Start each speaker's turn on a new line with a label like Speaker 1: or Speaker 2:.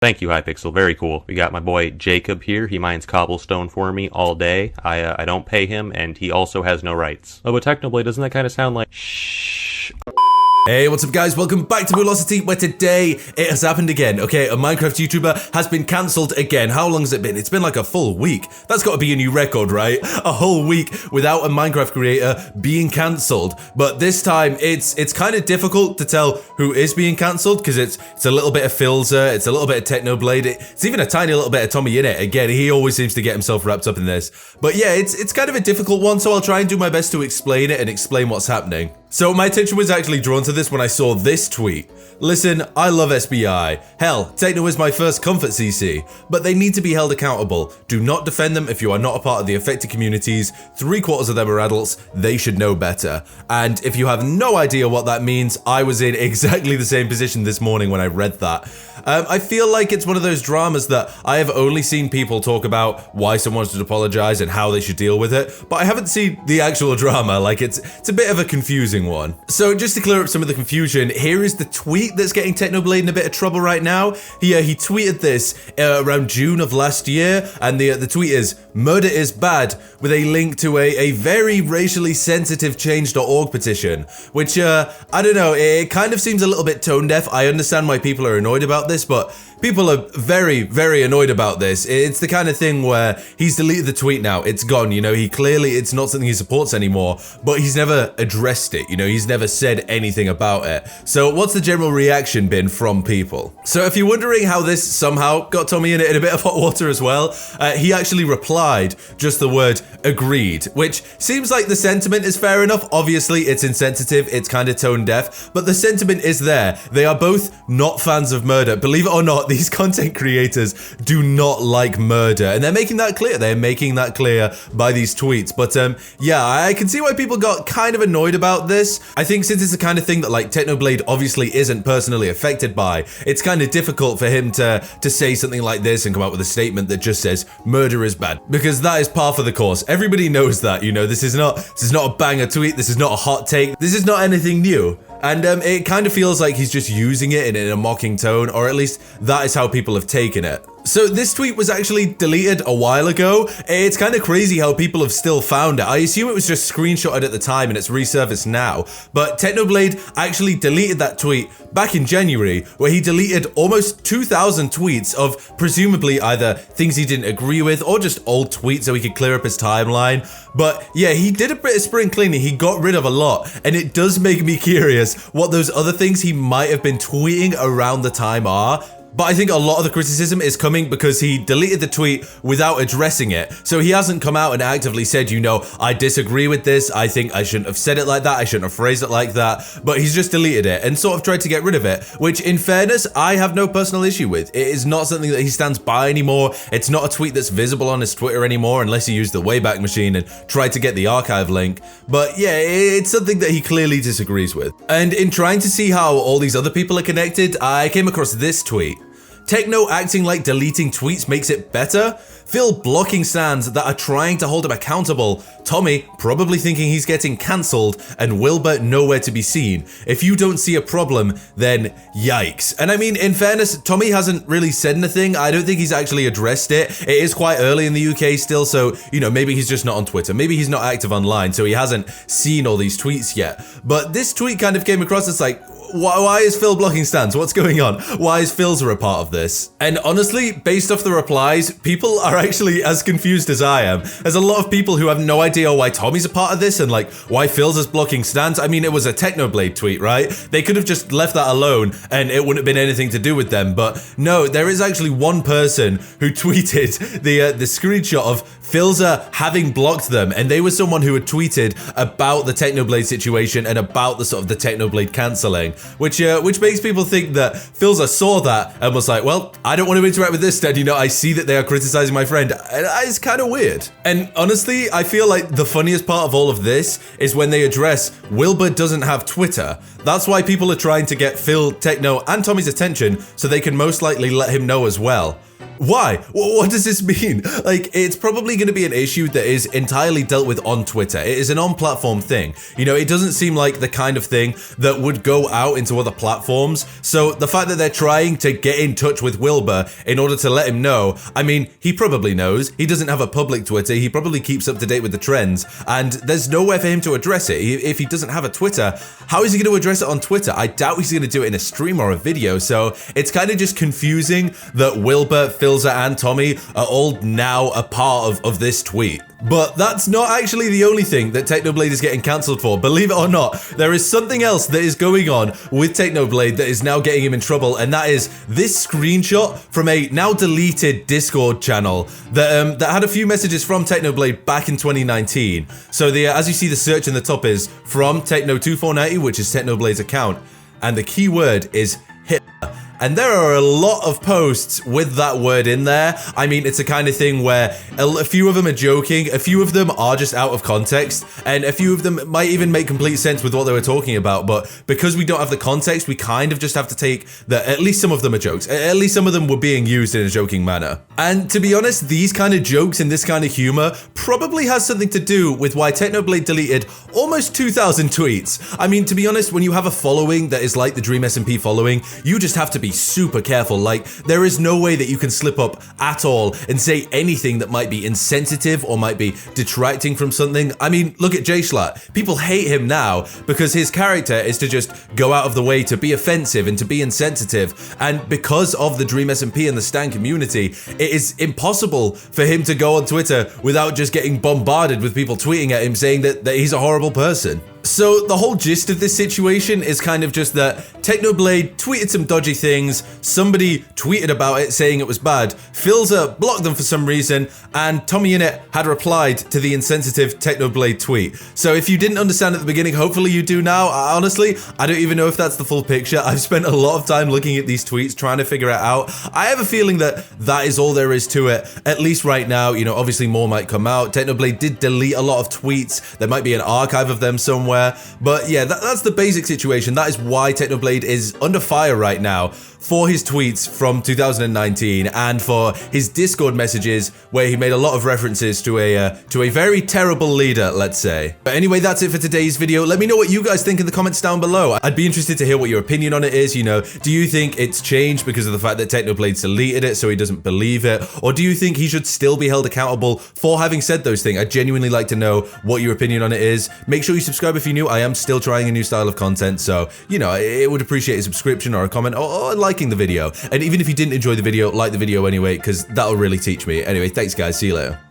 Speaker 1: Thank you, Hypixel. Very cool. We got my boy Jacob here. He mines cobblestone for me all day. I don't pay him, and he also has no rights. Oh, but Technoblade, doesn't that kind of sound like shh?
Speaker 2: Hey, what's up guys? Welcome back to Velocity, where today it has happened again. Okay, a Minecraft YouTuber has been cancelled again. How long has it been? It's been like a full week. That's got to be a new record, right? A whole week without a Minecraft creator being cancelled. But this time, it's kind of difficult to tell who is being cancelled, because it's a little bit of Philza, it's a little bit of Technoblade, it's even a tiny little bit of Tommyinnit. Again, he always seems to get himself wrapped up in this. But yeah, it's kind of a difficult one, so I'll try and do my best to explain it and explain what's happening. So my attention was actually drawn to this when I saw this tweet. Listen, I love SBI. Hell, Techno is my first comfort CC, but they need to be held accountable. Do not defend them if you are not a part of the affected communities. 3/4 of them are adults. They should know better. And if you have no idea what that means, I was in exactly the same position this morning when I read that. I feel like it's one of those dramas that I have only seen people talk about why someone should apologize and how they should deal with it, but I haven't seen the actual drama. Like it's a bit of a confusing one. So just to clear up some of the confusion, here is the tweet that's getting Technoblade in a bit of trouble right now. He tweeted this around June of last year, and the tweet is, "Murder is bad," with a link to a very racially sensitive change.org petition, which I don't know, it kind of seems a little bit tone deaf. I understand why people are annoyed about this, but people are very, very annoyed about this. It's the kind of thing where he's deleted the tweet now. It's gone, you know, it's not something he supports anymore, but he's never addressed it, you know, he's never said anything about it. So what's the general reaction been from people? So if you're wondering how this somehow got Tommyinnit in a bit of hot water as well, he actually replied just the word agreed, which seems like the sentiment is fair enough. Obviously it's insensitive, it's kind of tone deaf, but the sentiment is there. They are both not fans of murder. Believe it or not, these content creators do not like murder, and they're making that clear. They're making that clear by these tweets. But yeah, I can see why people got kind of annoyed about this. I think since it's the kind of thing that like Technoblade obviously isn't personally affected by, it's kind of difficult for him to say something like this and come out with a statement that just says murder is bad, because that is par for the course. Everybody knows that, you know, this is not a banger tweet, this is not a hot take, this is not anything new. And it kind of feels like he's just using it in a mocking tone, or at least that is how people have taken it. So this tweet was actually deleted a while ago. It's kind of crazy how people have still found it. I assume it was just screenshotted at the time and it's resurfaced now. But Technoblade actually deleted that tweet back in January, where he deleted almost 2,000 tweets of presumably either things he didn't agree with or just old tweets so he could clear up his timeline. But yeah, he did a bit of spring cleaning. He got rid of a lot, and it does make me curious what those other things he might have been tweeting around the time are. But I think a lot of the criticism is coming because he deleted the tweet without addressing it. So he hasn't come out and actively said, you know, I disagree with this. I think I shouldn't have said it like that. I shouldn't have phrased it like that. But he's just deleted it and sort of tried to get rid of it, which in fairness, I have no personal issue with. It is not something that he stands by anymore. It's not a tweet that's visible on his Twitter anymore, unless he used the Wayback Machine and tried to get the archive link. But yeah, it's something that he clearly disagrees with. And in trying to see how all these other people are connected, I came across this tweet. Techno acting like deleting tweets makes it better? Phil blocking stands that are trying to hold him accountable. Tommy probably thinking he's getting cancelled, and Wilbur nowhere to be seen. If you don't see a problem, then yikes. And I mean, in fairness, Tommy hasn't really said anything. I don't think he's actually addressed it. It is quite early in the UK still, so, you know, maybe he's just not on Twitter. Maybe he's not active online, so he hasn't seen all these tweets yet. But this tweet kind of came across as like, why is Phil blocking stands? What's going on? Why is Philza a part of this? And honestly, based off the replies, people are actually as confused as I am. There's a lot of people who have no idea why Tommy's a part of this and like why Philza's blocking stands. I mean, it was a Technoblade tweet, right? They could have just left that alone and it wouldn't have been anything to do with them. But no, there is actually one person who tweeted the screenshot of Philza having blocked them, and they were someone who had tweeted about the Technoblade situation and about the sort of the Technoblade cancelling, which makes people think that Philza saw that and was like, well, I don't want to interact with this, Dad. You know, I see that they are criticizing my friend. And it's kind of weird. And honestly, I feel like the funniest part of all of this is when they address Wilbur doesn't have Twitter. That's why people are trying to get Phil, Techno, and Tommy's attention so they can most likely let him know as well. Why? What does this mean? Like, it's probably going to be an issue that is entirely dealt with on Twitter. It is an on-platform thing. You know, it doesn't seem like the kind of thing that would go out into other platforms. So the fact that they're trying to get in touch with Wilbur in order to let him know, I mean, he probably knows. He doesn't have a public Twitter. He probably keeps up to date with the trends, and there's nowhere for him to address it. If he doesn't have a Twitter, how is he going to address it on Twitter? I doubt he's going to do it in a stream or a video, so it's kind of just confusing that Wilbur, Philza, and Tommy are all now a part of this tweet. But that's not actually the only thing that Technoblade is getting cancelled for. Believe it or not, there is something else that is going on with Technoblade that is now getting him in trouble, and that is this screenshot from a now deleted Discord channel that had a few messages from Technoblade back in 2019. So as you see, the search in the top is from Techno2490, which is Technoblade's account, and the keyword is Hitler. And there are a lot of posts with that word in there. I mean, it's a kind of thing where a few of them are joking, a few of them are just out of context, and a few of them might even make complete sense with what they were talking about. But because we don't have the context, we kind of just have to take that at least some of them are jokes. At least some of them were being used in a joking manner. And to be honest, these kind of jokes and this kind of humor probably has something to do with why Technoblade deleted almost 2,000 tweets. I mean, to be honest, when you have a following that is like the Dream SMP following, you just have to be super careful. Like, there is no way that you can slip up at all and say anything that might be insensitive or might be detracting from something. I mean, look at J Schlatt. People hate him now because his character is to just go out of the way to be offensive and to be insensitive. And because of the Dream SMP and the Stan community, it is impossible for him to go on Twitter without just getting bombarded with people tweeting at him saying that he's a horrible person. So the whole gist of this situation is kind of just that Technoblade tweeted some dodgy things, somebody tweeted about it saying it was bad, Philza blocked them for some reason, and Tommyinnit had replied to the insensitive Technoblade tweet. So if you didn't understand at the beginning, hopefully you do now. Honestly, I don't even know if that's the full picture. I've spent a lot of time looking at these tweets, trying to figure it out. I have a feeling that that is all there is to it, at least right now. You know, obviously more might come out. Technoblade did delete a lot of tweets. There might be an archive of them somewhere. But yeah, that's the basic situation. That is why Technoblade is under fire right now for his tweets from 2019 and for his Discord messages where he made a lot of references to a very terrible leader, let's say. But anyway, that's it for today's video. Let me know what you guys think in the comments down below. I'd be interested to hear what your opinion on it is. You know, do you think it's changed because of the fact that Technoblade deleted it so he doesn't believe it? Or do you think he should still be held accountable for having said those things? I'd genuinely like to know what your opinion on it is. Make sure you subscribe if you're new. I am still trying a new style of content, so, you know, it would appreciate a subscription or a comment or liking the video. And even if you didn't enjoy the video, like the video anyway, because that'll really teach me. Anyway, thanks guys, see you later.